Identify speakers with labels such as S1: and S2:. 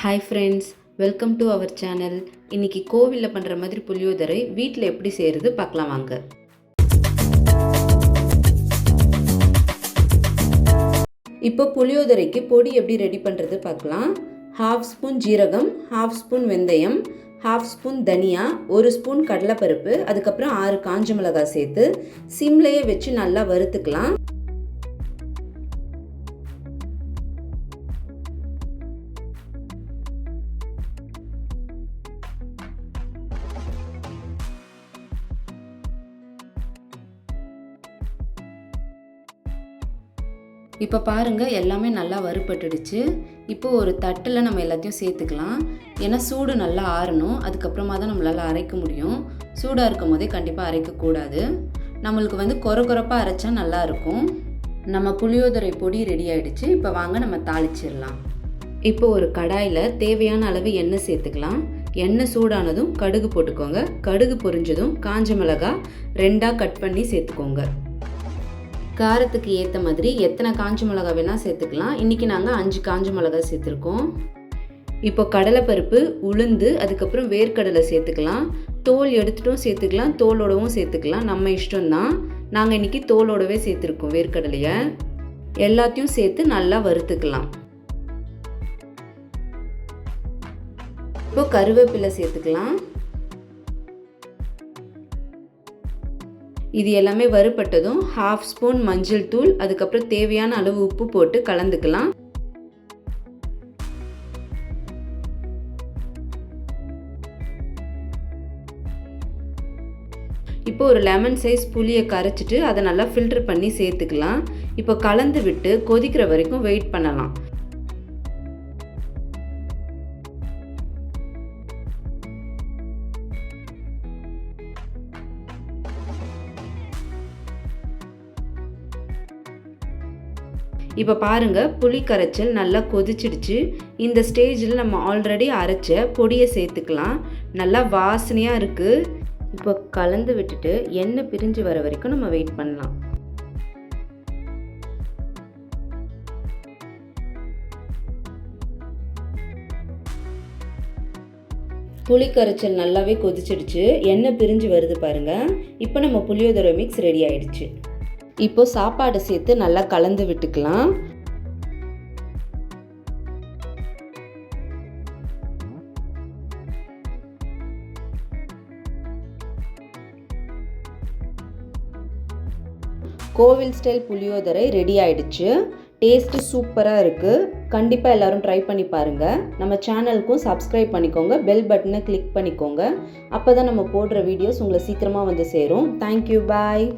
S1: Hi friends, welcome to our channel. இன்றைக்கி கோவிலில் பண்ணுற மாதிரி புளியோதரை வீட்டில் எப்படி செய்கிறது பார்க்கலாம் வாங்க. இப்போ புளியோதரைக்கு பொடி எப்படி ரெடி பண்ணுறது பார்க்கலாம். 1/2 ஸ்பூன் ஜீரகம், 1/2 ஸ்பூன் வெந்தயம், 1/2 ஸ்பூன் தனியா, 1 ஸ்பூன் கடலைப்பருப்பு, அதுக்கப்புறம் 6 காஞ்ச மிளகாய் சேர்த்து சிம்லேயே வச்சு நல்லா வறுத்துக்கலாம். இப்போ பாருங்கள், எல்லாமே நல்லா வறுபட்டுடுச்சு. இப்போ ஒரு தட்டில் நம்ம எல்லாத்தையும் சேர்த்துக்கலாம். ஏன்னா சூடு நல்லா ஆறணும், அதுக்கப்புறமா தான் நம்மளால் அரைக்க முடியும். சூடாக இருக்கும் போதே கண்டிப்பாக அரைக்கக்கூடாது. நம்மளுக்கு கொரப்பாக அரைச்சா நல்லாயிருக்கும். நம்ம புளியோதரை பொடி ரெடி ஆகிடுச்சு. இப்போ வாங்க நம்ம தாளிச்சிடலாம். இப்போ ஒரு கடாயில் தேவையான அளவு எண்ணெய் சேர்த்துக்கலாம். எண்ணெய் சூடானதும் கடுகு போட்டுக்கோங்க. கடுகு பொரிஞ்சதும் காஞ்ச மிளகாய் 2ஆக கட் பண்ணி சேர்த்துக்கோங்க. காரத்துக்கு ஏற்ற மாதிரி எத்தனை காஞ்ச மிளகா வேணால் சேர்த்துக்கலாம். இன்றைக்கி நாங்கள் 5 காஞ்ச மிளகா சேர்த்துருக்கோம். இப்போ கடலைப்பருப்பு, உளுந்து, அதுக்கப்புறம் வேர்க்கடலை சேர்த்துக்கலாம். தோல் எடுத்துட்டும் சேர்த்துக்கலாம், தோலோடவும் சேர்த்துக்கலாம், நம்ம இஷ்டம்தான். நாங்கள் இன்றைக்கி தோலோடவே சேர்த்துருக்கோம் வேர்க்கடலையை. எல்லாத்தையும் சேர்த்து நல்லா வறுத்துக்கலாம். இப்போ கருவேப்பிலை சேர்த்துக்கலாம். இது எல்லாமே வறுபட்டதும் 1/2 ஸ்பூன் மஞ்சள் தூள், அதுக்கப்புறம் தேவையான அளவு உப்பு போட்டு கலந்துக்கலாம். இப்போ ஒரு லெமன் சைஸ் புளியை கரைச்சிட்டு அதை நல்லா ஃபில்டர் பண்ணி சேர்த்துக்கலாம். இப்போ கலந்து விட்டு கொதிக்கிற வரைக்கும் வெயிட் பண்ணலாம். இப்போ பாருங்கள், புளி கரைச்சல் நல்லா கொதிச்சிடுச்சு. இந்த ஸ்டேஜில் நம்ம ஆல்ரெடி அரைச்ச பொடியை சேர்த்துக்கலாம். நல்லா வாசனையாக இருக்குது. இப்போ கலந்து விட்டுட்டு எண்ணெய் பிரிஞ்சு வர வரைக்கும் நம்ம வெயிட் பண்ணலாம். புளி கரைச்சல் நல்லாவே கொதிச்சிடுச்சு. எண்ணெய் பிரிஞ்சு வருது பாருங்கள். இப்போ நம்ம புளியோதரை மிக்ஸ் ரெடி ஆயிடுச்சு. இப்போ சாப்பாடை சேர்த்து நல்லா கலந்து விட்டுக்கலாம். கோவில் ஸ்டைல் புளியோதரை ரெடி ஆயிடுச்சு. டேஸ்ட்டு சூப்பராக இருக்குது. கண்டிப்பாக எல்லோரும் ட்ரை பண்ணி பாருங்கள். நம்ம சேனலுக்கும் சப்ஸ்கிரைப் பண்ணிக்கோங்க, பெல் பட்டனை கிளிக் பண்ணிக்கோங்க. அப்போ தான் நம்ம போடுற வீடியோஸ் உங்களை சீக்கிரமாக வந்து சேரும். தேங்க்யூ, பாய்.